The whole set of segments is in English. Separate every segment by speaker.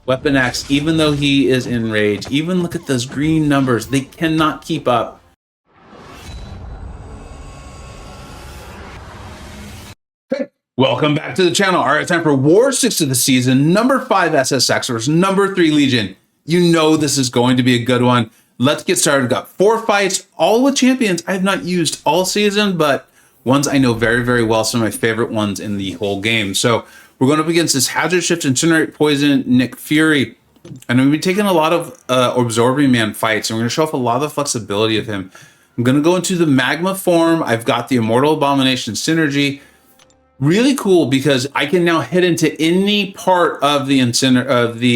Speaker 1: Weapon X, even though he is in rage, even look at those green numbers, they cannot keep up. Hey, welcome back to the channel. All right, time for War 6 of the season, number 5 SSX versus number 3 Legion. You know this is going to be a good one. Let's get started. We've got 4 fights, all with champions I have not used all season, but ones I know very, very well, some of my favorite ones in the whole game. So we're going up against this Hazard Shift, Incinerate, Poison, Nick Fury. And we've been taking a lot of Absorbing Man fights, and we're going to show off a lot of the flexibility of him. I'm going to go into the Magma form. I've got the Immortal Abomination Synergy. Really cool because I can now hit into any part of the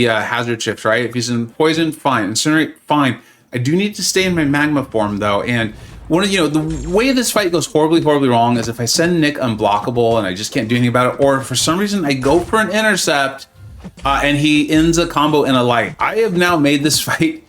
Speaker 1: Hazard Shift, right? If he's in Poison, fine. Incinerate, fine. I do need to stay in my Magma form, though, and the way this fight goes horribly, horribly wrong is if I send Nick unblockable and I just can't do anything about it, or for some reason I go for an intercept and he ends a combo in a light. I have now made this fight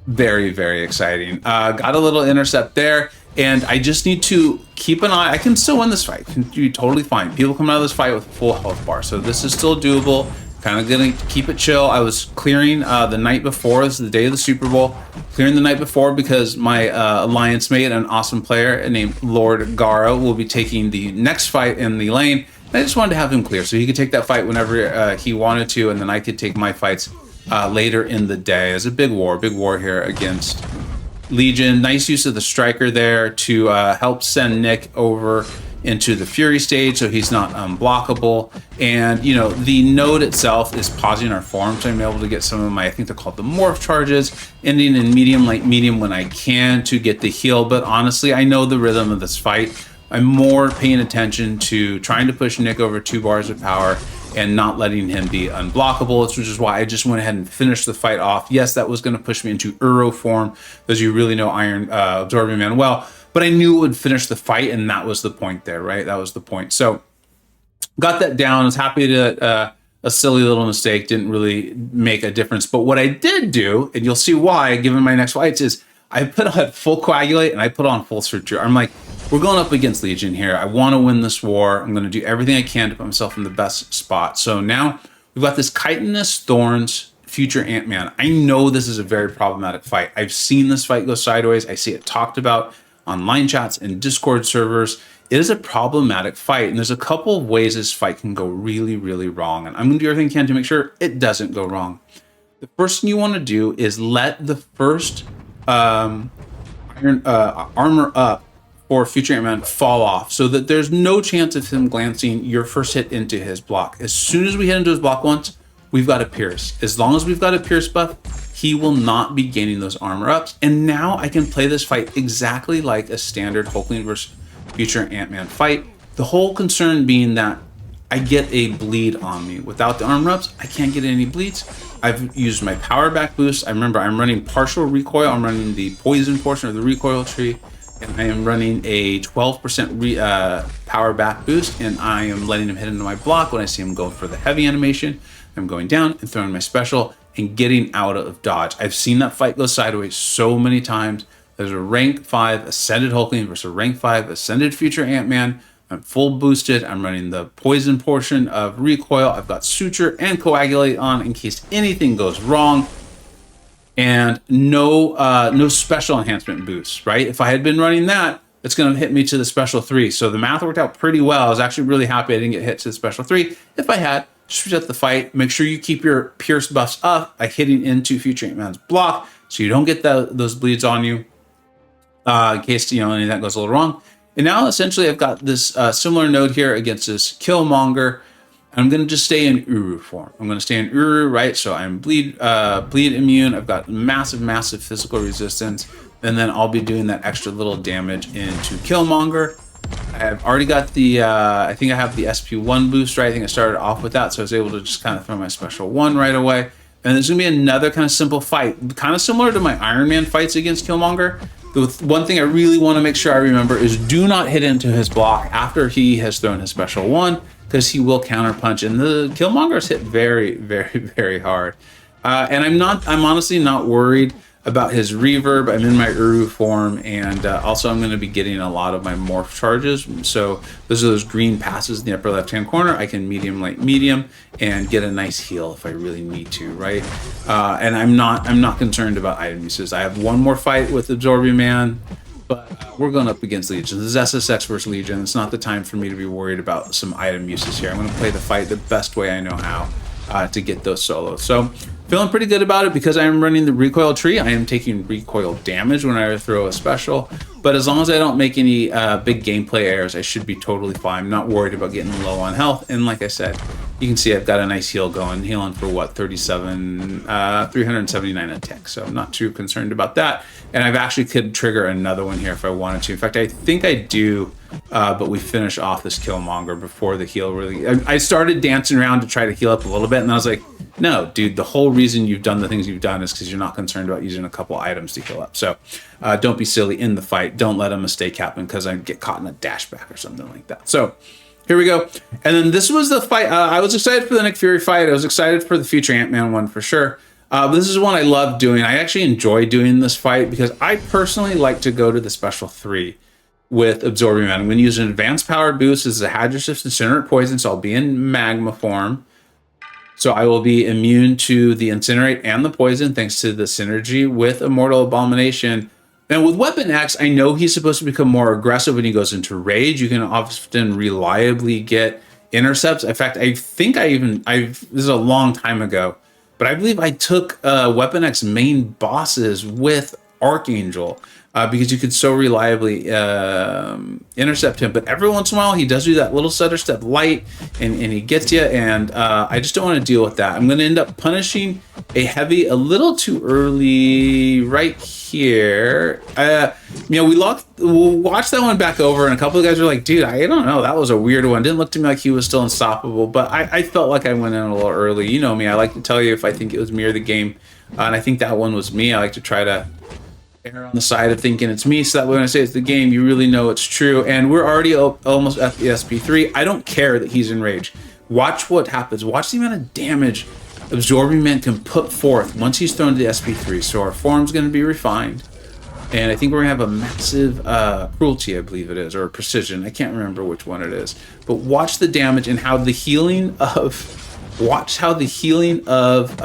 Speaker 1: very, very exciting. Got a little intercept there, and I just need to keep an eye. I can still win this fight. Can do totally fine. People come out of this fight with full health bar, so this is still doable. Kind of gonna keep it chill. I was clearing the night before. This is the day of the Super Bowl. Clearing the night before because my alliance mate, an awesome player named Lord Garo, will be taking the next fight in the lane. And I just wanted to have him clear so he could take that fight whenever he wanted to, and then I could take my fights later in the day. It's a big war here against Legion. Nice use of the striker there to help send Nick over into the Fury stage so he's not unblockable. And the node itself is pausing our form, so I'm able to get some of my, I think they're called the morph charges, ending in medium, light, medium when I can to get the heal. But honestly, I know the rhythm of this fight. I'm more paying attention to trying to push Nick over 2 bars of power and not letting him be unblockable, which is why I just went ahead and finished the fight off. Yes, that was going to push me into Uro form, as you really know Absorbing Man well, but I knew it would finish the fight, and that was the point there, right? That was the point. So got that down. I was happy to a silly little mistake, didn't really make a difference. But what I did do, and you'll see why given my next fights, is I put on full Coagulate and I put on full Suture. I'm like, we're going up against Legion here. I want to win this war. I'm going to do everything I can to put myself in the best spot. So now we've got this Chitinous Thorns Future Ant-Man. I know this is a very problematic fight. I've seen this fight go sideways. I see it talked about on line chats and Discord servers. It is a problematic fight, and there's a couple of ways this fight can go really, really wrong. And I'm going to do everything I can to make sure it doesn't go wrong. The first thing you want to do is let the first armor up for Future Ant-Man fall off so that there's no chance of him glancing your first hit into his block. As soon as we hit into his block once, we've got a Pierce. As long as we've got a Pierce buff, he will not be gaining those armor ups. And now I can play this fight exactly like a standard Hulkling versus Future Ant-Man fight. The whole concern being that I get a bleed on me. Without the armor ups, I can't get any bleeds. I've used my power back boost. I remember I'm running partial recoil. I'm running the poison portion of the recoil tree. And I am running a 12% power back boost, and I am letting him hit into my block when I see him go for the heavy animation. I'm going down and throwing my special and getting out of dodge. I've seen that fight go sideways so many times. There's a rank 5 Ascended Hulkling versus a rank 5 Ascended Future Ant-Man. I'm full boosted. I'm running the poison portion of recoil. I've got Suture and Coagulate on in case anything goes wrong. And no special enhancement boosts, right? If I had been running that, it's going to hit me to the special 3. So the math worked out pretty well. I was actually really happy I didn't get hit to the special 3. If I had, just reset the fight. Make sure you keep your Pierce buffs up by hitting into Future Ant-Man's block so you don't get those bleeds on you in case any of that goes a little wrong. And now essentially I've got this similar node here against this Killmonger. I'm going to just stay in Uru form. I'm going to stay in Uru, right? So I'm bleed immune. I've got massive physical resistance. And then I'll be doing that extra little damage into Killmonger. I've already got the, I think I have the SP1 boost, right? I think I started off with that. So I was able to just kind of throw my special 1 right away. And there's going to be another kind of simple fight, kind of similar to my Iron Man fights against Killmonger. The one thing I really want to make sure I remember is do not hit into his block after he has thrown his special 1. Because he will counterpunch, and the Killmonger's hit very, very, very hard. And I'm honestly not worried about his reverb. I'm in my Uru form, and also I'm going to be getting a lot of my morph charges. So those are those green passes in the upper left-hand corner. I can medium, light, medium, and get a nice heal if I really need to, right? And I'm not concerned about item uses. I have one more fight with ABSMan, but we're going up against Legion. This is SSX versus Legion. It's not the time for me to be worried about some item uses here. I'm going to play the fight the best way I know how to get those solos. So feeling pretty good about it because I am running the recoil tree. I am taking recoil damage when I throw a special, but as long as I don't make any big gameplay errors, I should be totally fine. I'm not worried about getting low on health. And like I said, you can see I've got a nice heal going, healing for what, 379 a tick. So I'm not too concerned about that. And I've actually could trigger another one here if I wanted to. In fact, I think I do, but we finish off this Killmonger before the heal really. I started dancing around to try to heal up a little bit, and I was like, no, dude, the whole reason you've done the things you've done is because you're not concerned about using a couple items to heal up. So don't be silly in the fight. Don't let a mistake happen because I get caught in a dashback or something like that. So here we go. And then this was the fight. I was excited for the Nick Fury fight. I was excited for the future Ant-Man one for sure. But this is one I love doing. I actually enjoy doing this fight because I personally like to go to the special 3 with ABSMan. I'm going to use an advanced power boost. This is a Hadroshift Incinerate Poison, so I'll be in magma form. So I will be immune to the Incinerate and the Poison thanks to the synergy with Immortal Abomination. And with Weapon X, I know he's supposed to become more aggressive when he goes into Rage. You can often reliably get intercepts. In fact, I think this is a long time ago, but I believe I took Weapon X main bosses with Archangel because you could so reliably intercept him. But every once in a while, he does do that little stutter step light, and he gets you, and I just don't want to deal with that. I'm going to end up punishing a heavy a little too early right here. We'll watch that one back over, and a couple of guys are like, dude, I don't know, that was a weird one. Didn't look to me like he was still unstoppable, but I felt like I went in a little early. You know me, I like to tell you if I think it was me or the game, and I think that one was me. I like to try to err on the side of thinking it's me, so that when I say it's the game, you really know it's true. And we're already almost at the SP3. I don't care that he's in Rage. Watch what happens. Watch the amount of damage ABSMan can put forth once he's thrown to the SP3. So our form's going to be refined. And I think we're going to have a massive cruelty, I believe it is, or precision. I can't remember which one it is. But watch the damage and how the healing of... Watch how the healing of...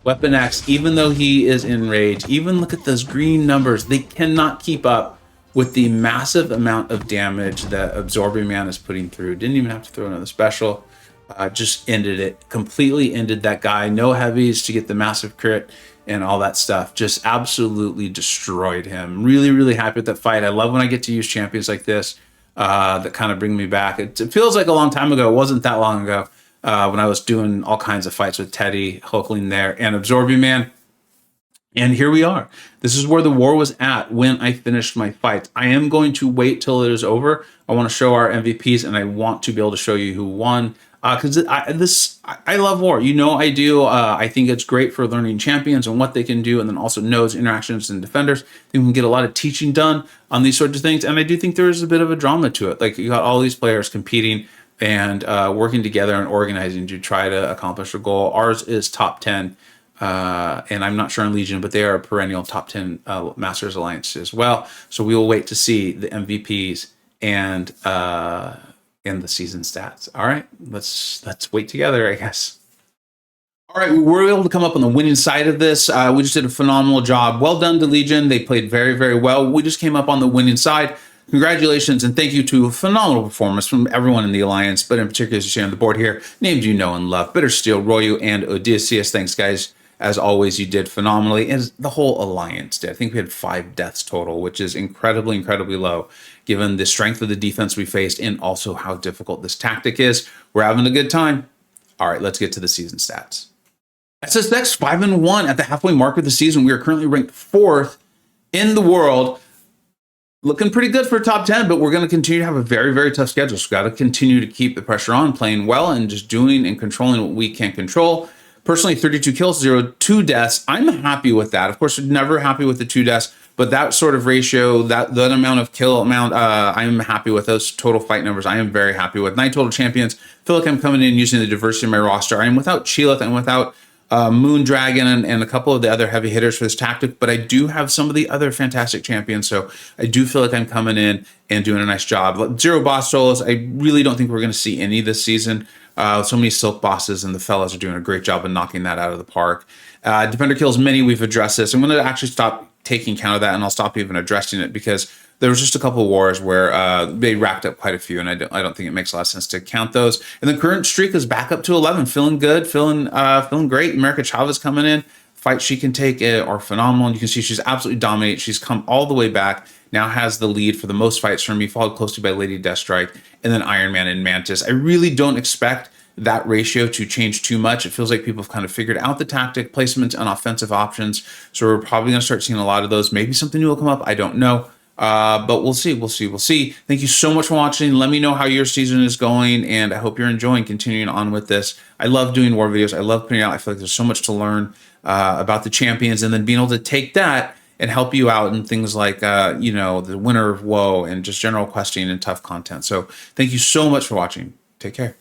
Speaker 1: Weapon X, even though he is in Rage, even look at those green numbers, they cannot keep up with the massive amount of damage that ABSMan is putting through. Didn't even have to throw another special. Just ended it. Completely ended that guy. No heavies to get the massive crit and all that stuff. Just absolutely destroyed him. Really, really happy with that fight. I love when I get to use champions like this that kind of bring me back. It feels like a long time ago. It wasn't that long ago. When I was doing all kinds of fights with Teddy, Hulkling there, and ABSMan. And here we are. This is where the war was at when I finished my fight. I am going to wait till it is over. I want to show our MVPs, and I want to be able to show you who won. Because I love war. You know I do. I think it's great for learning champions and what they can do, and then also nodes, interactions, and defenders. I think we can get a lot of teaching done on these sorts of things. And I do think there is a bit of a drama to it. Like, you got all these players competing and working together and organizing to try to accomplish a goal. Ours is top 10, and I'm not sure on Legion, but they are a perennial top 10 Masters Alliance as well. So we will wait to see the MVPs and the season stats. All right, let's wait together, I guess. All right, we were able to come up on the winning side of this. We just did a phenomenal job. Well done to Legion. They played very, very well. We just came up on the winning side. Congratulations and thank you to a phenomenal performance from everyone in the Alliance, but in particular, as you see on the board here, names you know and love, Bittersteel, Royu, and Odysseus. Thanks, guys. As always, you did phenomenally, as the whole Alliance did. I think we had 5 deaths total, which is incredibly, incredibly low, given the strength of the defense we faced and also how difficult this tactic is. We're having a good time. All right, let's get to the season stats. SSX 5-1 at the halfway mark of the season. We are currently ranked 4th in the world. Looking pretty good for top 10, but we're going to continue to have a very, very tough schedule. So we've got to continue to keep the pressure on, playing well, and just doing and controlling what we can control. Personally, 32 kills, 2 deaths. I'm happy with that. Of course, we're never happy with the 2 deaths, but that sort of ratio, that amount of kill amount, I'm happy with those total fight numbers. I am very happy with 9 total champions. I feel like I'm coming in using the diversity of my roster. I am without Chilith and without Moon Dragon and a couple of the other heavy hitters for this tactic, but I do have some of the other fantastic champions, so I do feel like I'm coming in and doing a nice job. Zero boss solos, I really don't think we're going to see any this season. So many silk bosses, and the fellas are doing a great job of knocking that out of the park. Defender kills many, we've addressed this. I'm going to actually stop taking count of that, and I'll stop even addressing it because there was just a couple of wars where they racked up quite a few, and I don't think it makes a lot of sense to count those. And the current streak is back up to 11, feeling good, feeling great. America Chavez coming in. Fights she can take are phenomenal. And you can see she's absolutely dominating. She's come all the way back. Now has the lead for the most fights from me, followed closely by Lady Deathstrike, and then Iron Man and Mantis. I really don't expect that ratio to change too much. It feels like people have kind of figured out the tactic, placements, and offensive options. So we're probably going to start seeing a lot of those. Maybe something new will come up. I don't know. But we'll see. Thank you so much for watching. Let me know how your season is going, and I hope you're enjoying continuing on with this. I love doing war videos. I love putting it out. I feel like there's so much to learn about the champions, and then being able to take that and help you out in things like, the Winter of Woe and just general questing and tough content. So thank you so much for watching. Take care.